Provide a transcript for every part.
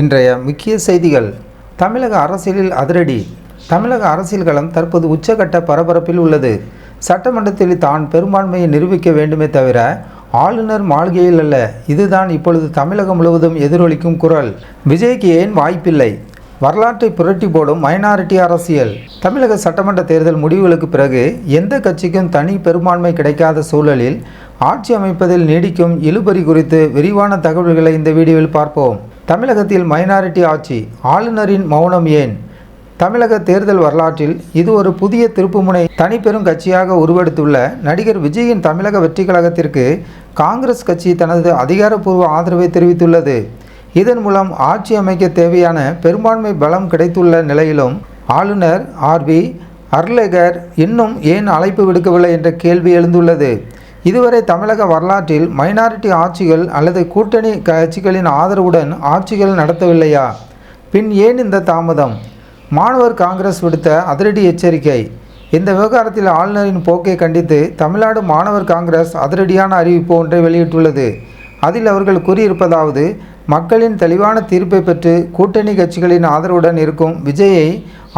இன்றைய முக்கிய செய்திகள். தமிழக அரசியலில் அதிரடி. தமிழக அரசியல் களம் தற்போது உச்சகட்ட பரபரப்பில் உள்ளது. சட்டமன்றத்தில் தான் பெரும்பான்மையை நிரூபிக்க வேண்டுமே தவிர ஆளுநர் மாளிகையில் அல்ல. இதுதான் இப்பொழுது தமிழகம் முழுவதும் எதிரொலிக்கும் குரல். விஜய்க்கு ஏன் வாய்ப்பில்லை? வரலாற்றை புரட்டி போடும் மைனாரிட்டி அரசியல். தமிழக சட்டமன்ற தேர்தல் முடிவுகளுக்கு பிறகு எந்த கட்சிக்கும் தனி பெரும்பான்மை கிடைக்காத சூழலில் ஆட்சி அமைப்பதில் நீடிக்கும் இழுபறி குறித்து விரிவான தகவல்களை இந்த வீடியோவில் பார்ப்போம். தமிழகத்தில் மைனாரிட்டி ஆட்சி, ஆளுநரின் மௌனம் ஏன்? தமிழக தேர்தல் வரலாற்றில் இது ஒரு புதிய திருப்புமுனை. தனிப்பெரும் கட்சியாக உருவெடுத்துள்ள நடிகர் விஜயின் தமிழக வெற்றி கழகத்திற்கு காங்கிரஸ் கட்சி தனது அதிகாரப்பூர்வ ஆதரவை தெரிவித்துள்ளது. இதன் மூலம் ஆட்சி அமைக்க தேவையான பெரும்பான்மை பலம் கிடைத்துள்ள நிலையிலும் ஆளுநர் ஆர்.வி. அர்லேகர் இன்னும் ஏன் அழைப்பு விடுக்கவில்லை என்ற கேள்வி எழுந்துள்ளது. இதுவரை தமிழக வரலாற்றில் மைனாரிட்டி ஆட்சிகள் அல்லது கூட்டணி கட்சிகளின் ஆதரவுடன் ஆட்சிகள் நடத்தவில்லையா? பின் ஏன் இந்த தாமதம்? மாணவர் காங்கிரஸ் விடுத்த அதிரடி எச்சரிக்கை. இந்த விவகாரத்தில் ஆளுநரின் போக்கை கண்டித்து தமிழ்நாடு மாணவர் காங்கிரஸ் அதிரடியான அறிவிப்பு ஒன்றை வெளியிட்டுள்ளது. அதில் அவர்கள் கூறியிருப்பதாவது: மக்களின் தெளிவான தீர்ப்பை பெற்று கூட்டணி கட்சிகளின் ஆதரவுடன் இருக்கும் விஜயை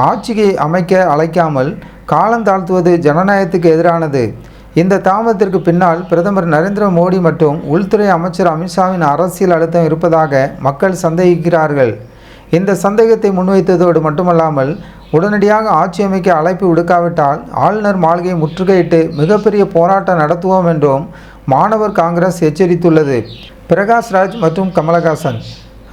ஆட்சியை அமைக்க அழைக்காமல் காலந்தாழ்த்துவது ஜனநாயகத்துக்கு எதிரானது. இந்த தாமதத்திற்கு பின்னால் பிரதமர் நரேந்திர மோடி மற்றும் உள்துறை அமைச்சர் அமித்ஷாவின் அரசியல் அழுத்தம் இருப்பதாக மக்கள் சந்தேகிக்கிறார்கள். இந்த சந்தேகத்தை முன்வைத்ததோடு மட்டுமல்லாமல் உடனடியாக ஆட்சி அமைக்க அழைப்பு விடுக்காவிட்டால் ஆளுநர் மாளிகையை முற்றுகையிட்டு மிகப்பெரிய போராட்டம் நடத்துவோம் என்றும் மாணவர் காங்கிரஸ் எச்சரித்துள்ளது. பிரகாஷ்ராஜ் மற்றும் கமலஹாசன்.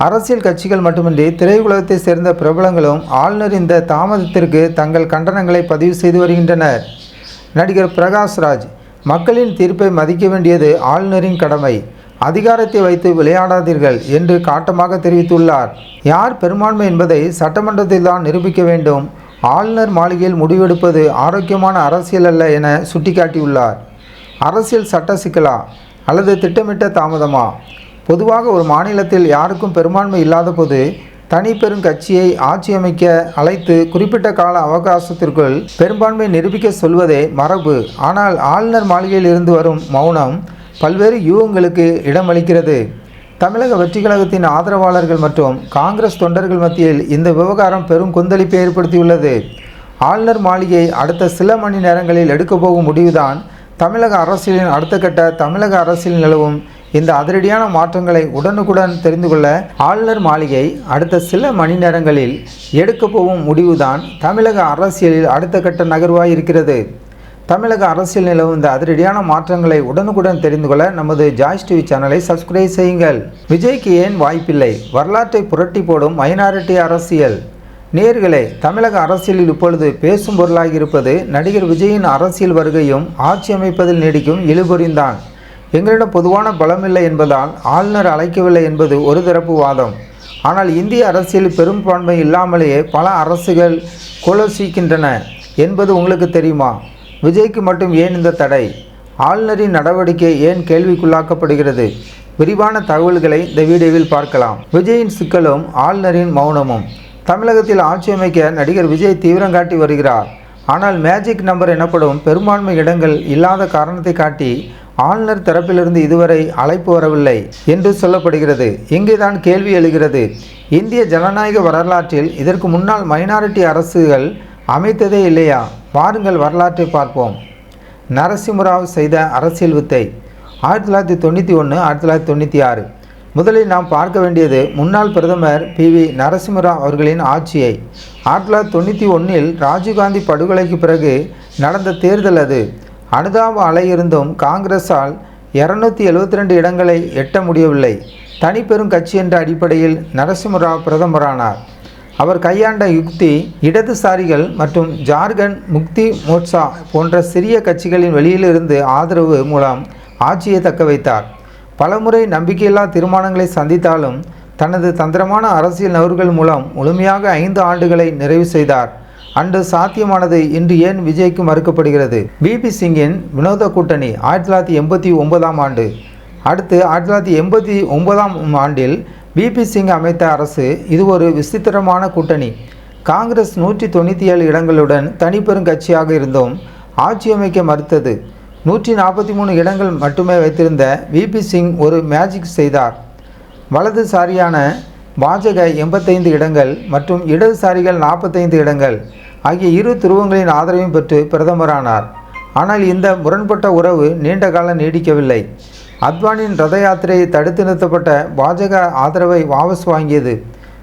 அரசியல் கட்சிகள் மட்டுமின்றி திரையுலகத்தை சேர்ந்த பிரபலங்களும் ஆளுநர் இந்த தாமதத்திற்கு தங்கள் கண்டனங்களை பதிவு செய்து வருகின்றனர். நடிகர் பிரகாஷ்ராஜ், மக்களின் தீர்ப்பை மதிக்க வேண்டியது ஆளுநரின் கடமை, அதிகாரத்தை வைத்து விளையாடாதீர்கள் என்று காட்டமாக தெரிவித்துள்ளார். யார் பெரும்பான்மை என்பதை சட்டமன்றத்தில் தான் நிரூபிக்க வேண்டும். ஆளுநர் மாளிகையில் முடிவெடுப்பது ஆரோக்கியமான அரசியல் அல்ல என சுட்டிக்காட்டியுள்ளார். அரசியல் சட்ட சிக்கலா அல்லது திட்டமிட்ட தாமதமா? பொதுவாக ஒரு மாநிலத்தில் யாருக்கும் பெரும்பான்மை இல்லாத போது தனி பெரும் கட்சியை ஆட்சி அமைக்க அழைத்து குறிப்பிட்ட கால அவகாசத்திற்குள் பெரும்பான்மை நிரூபிக்க சொல்வதே மரபு. ஆனால் ஆளுநர் மாளிகையில் இருந்து வரும் மௌனம் பல்வேறு யூகங்களுக்கு இடமளிக்கிறது. தமிழக வெற்றி கழகத்தின் ஆதரவாளர்கள் மற்றும் காங்கிரஸ் தொண்டர்கள் மத்தியில் இந்த விவகாரம் பெரும் கொந்தளிப்பை ஏற்படுத்தியுள்ளது. ஆளுநர் மாளிகை அடுத்த சில மணி நேரங்களில் எடுக்கப் போகும் முடிவுதான் தமிழக அரசியலின் அடுத்த கட்ட தமிழக அரசியல் நிலவும் இந்த அதிரடியான மாற்றங்களை உடனுக்குடன் தெரிந்து கொள்ள ஆளுநர் மாளிகை அடுத்த சில மணி நேரங்களில் எடுக்கப் போகும் முடிவுதான் தமிழக அரசியலில் அடுத்த கட்ட நகர்வாய் இருக்கிறது. தமிழக அரசியல் நிலவும் இந்த அதிரடியான மாற்றங்களை உடனுக்குடன் தெரிந்து கொள்ள நமது ஜாய்ஸ் டிவி சேனலை சப்ஸ்கிரைப் செய்யுங்கள். விஜய்க்கு ஏன் வாய்ப்பில்லை? வரலாற்றை புரட்டி போடும் மைனாரிட்டி அரசியல். நேயர்களே, தமிழக அரசியலில் இப்பொழுது பேசும் பொருளாகி இருப்பது நடிகர் விஜயின் அரசியல் வருகையும் ஆட்சி அமைப்பதில் நீடிக்கும் இழுபறியும். எங்களிடம் பொதுவான பலமில்லை என்பதால் ஆளுநர் அழைக்கவில்லை என்பது ஒரு தரப்பு வாதம். ஆனால் இந்திய அரசியல் பெரும்பான்மை இல்லாமலேயே பல அரசுகள் கொலோசிக்கின்றன என்பது உங்களுக்கு தெரியுமா? விஜய்க்கு மட்டும் ஏன் இந்த தடை? ஆளுநரின் நடவடிக்கை ஏன் கேள்விக்குள்ளாக்கப்படுகிறது? விரிவான தகவல்களை இந்த வீடியோவில் பார்க்கலாம். விஜயின் சிக்கலும் ஆளுநரின் மௌனமும். தமிழகத்தில் ஆட்சி அமைக்க நடிகர் விஜய் தீவிரம் காட்டி வருகிறார். ஆனால் மேஜிக் நம்பர் எனப்படும் பெரும்பான்மை இடங்கள் இல்லாத காரணத்தை காட்டி ஆளுநர் தரப்பிலிருந்து இதுவரை அழைப்பு வரவில்லை என்று சொல்லப்படுகிறது. இங்கேதான் கேள்வி எழுகிறது. இந்திய ஜனநாயக வரலாற்றில் இதற்கு முன்னால் மைனாரிட்டி அரசுகள் அமைத்ததே இல்லையா? வாருங்கள் வரலாற்றை பார்ப்போம். நரசிம்மராவ் செய்த அரசியல் வித்தை. 1991, 1996. முதலில் நாம் பார்க்க வேண்டியது முன்னாள் பிரதமர் பி.வி. நரசிம்மராவ் அவர்களின் ஆட்சியை. 1991 ராஜீவ்காந்தி படுகொலைக்கு பிறகு நடந்த தேர்தல் அது. அனுதாப அலை இருந்தும் காங்கிரஸால் 272 இடங்களை எட்ட முடியவில்லை. தனிப்பெரும் கட்சி என்ற அடிப்படையில் நரசிம்மராவ் பிரதமரானார். அவர் கையாண்ட யுக்தி இடதுசாரிகள் மற்றும் ஜார்க்கண்ட் முக்தி மோர்ச்சா போன்ற சிறிய கட்சிகளின் வெளியிலிருந்து ஆதரவு மூலம் ஆட்சியை தக்க வைத்தார். பலமுறை நம்பிக்கையில்லா தீர்மானங்களை சந்தித்தாலும் தனது தந்திரமான அரசியல் நகர்வுகள் மூலம் முழுமையாக 5 ஆண்டுகளை நிறைவு செய்தார். அன்று சாத்தியமானது இன்று ஏன் விஜய்க்கு மறுக்கப்படுகிறது? பி.பி. சிங்கின் வினோத கூட்டணி 1989 ஆண்டு. அடுத்து 1989 ஆண்டில் பி.பி. சிங் அமைத்த அரசு. இது ஒரு விசித்திரமான கூட்டணி. காங்கிரஸ் 197 இடங்களுடன் தனிப்பெரும் கட்சியாக இருந்தும் ஆட்சி அமைக்க மறுத்தது. 143 இடங்கள் மட்டுமே வைத்திருந்த வி.பி. சிங் ஒரு மேஜிக் செய்தார். வலதுசாரியான பாஜக 85 இடங்கள் மற்றும் இடதுசாரிகள் 45 இடங்கள் ஆகிய இரு துருவங்களின் ஆதரவையும் பெற்று பிரதமரானார். ஆனால் இந்த முரண்பட்ட உறவு நீண்ட காலம் நீடிக்கவில்லை. அத்வானியின் ரத யாத்திரையை தடுத்து நிறுத்தப்பட்ட பாஜக ஆதரவை வாபஸ் வாங்கியது.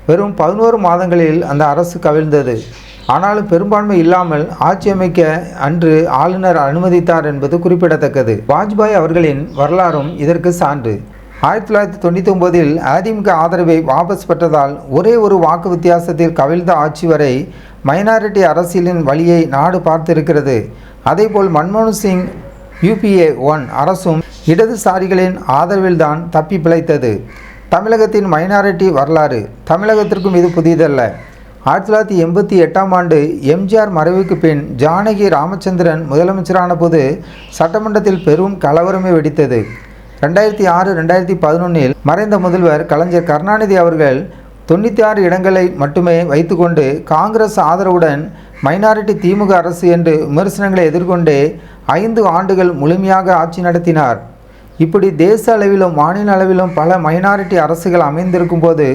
வெறும் 11 மாதங்களில் அந்த அரசு கவிழ்ந்தது. ஆனாலும் பெரும்பான்மை இல்லாமல் ஆட்சி அமைக்க அன்று ஆளுநர் அனுமதித்தார் என்பது குறிப்பிடத்தக்கது. வாஜ்பாய் அவர்களின் வரலாறும் இதற்கு சான்று. 1999இல் அதிமுக ஆதரவை வாபஸ் பெற்றதால் ஒரே ஒரு வாக்கு வித்தியாசத்தில் கவிழ்ந்த ஆட்சி வரை மைனாரிட்டி அரசியலின் வழியை நாடு பார்த்திருக்கிறது. அதேபோல் மன்மோகன் சிங் UPA 1 அரசும் இடதுசாரிகளின் ஆதரவில்தான் தப்பி பிழைத்தது. தமிழகத்தின் மைனாரிட்டி வரலாறு. தமிழகத்திற்கும் இது புதிதல்ல. 1988ஆம் ஆண்டு எம்ஜிஆர் மறைவுக்கு பின் ஜானகி ராமச்சந்திரன் முதலமைச்சரான போது சட்டமன்றத்தில் பெரும் கலவரமே வெடித்தது. 2006-2011இல் மறைந்த முதல்வர் கலைஞர் கருணாநிதி அவர்கள் 96 இடங்களை மட்டுமே வைத்துக்கொண்டு காங்கிரஸ் ஆதரவுடன் மைனாரிட்டி திமுக அரசு என்று விமர்சனங்களை எதிர்கொண்டே 5 ஆண்டுகள் முழுமையாக ஆட்சி நடத்தினார். இப்படி தேச அளவிலும் மாநில அளவிலும் பல மைனாரிட்டி அரசுகள் அமைந்திருக்கும் போது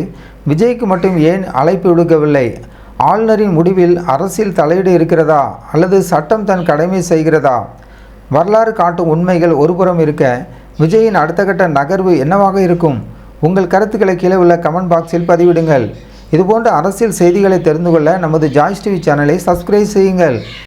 விஜய்க்கு மட்டும் ஏன் அழைப்பு விடுக்கவில்லை? ஆளுநரின் முடிவில் அரசியல் தலையீடு இருக்கிறதா அல்லது சட்டம் தன் கடமை செய்கிறதா? வரலாறு காட்டும் உண்மைகள் ஒருபுறம் இருக்க விஜயின் அடுத்த கட்ட நகர்வு என்னவாக இருக்கும்? உங்கள் கருத்துக்களை கீழே உள்ள கமெண்ட் பாக்ஸில் பதிவிடுங்கள். இதுபோன்ற அரசியல் செய்திகளை தெரிந்து கொள்ள நமது ஜாய்ஸ் டிவி சேனலை சப்ஸ்கிரைப் செய்யுங்கள்.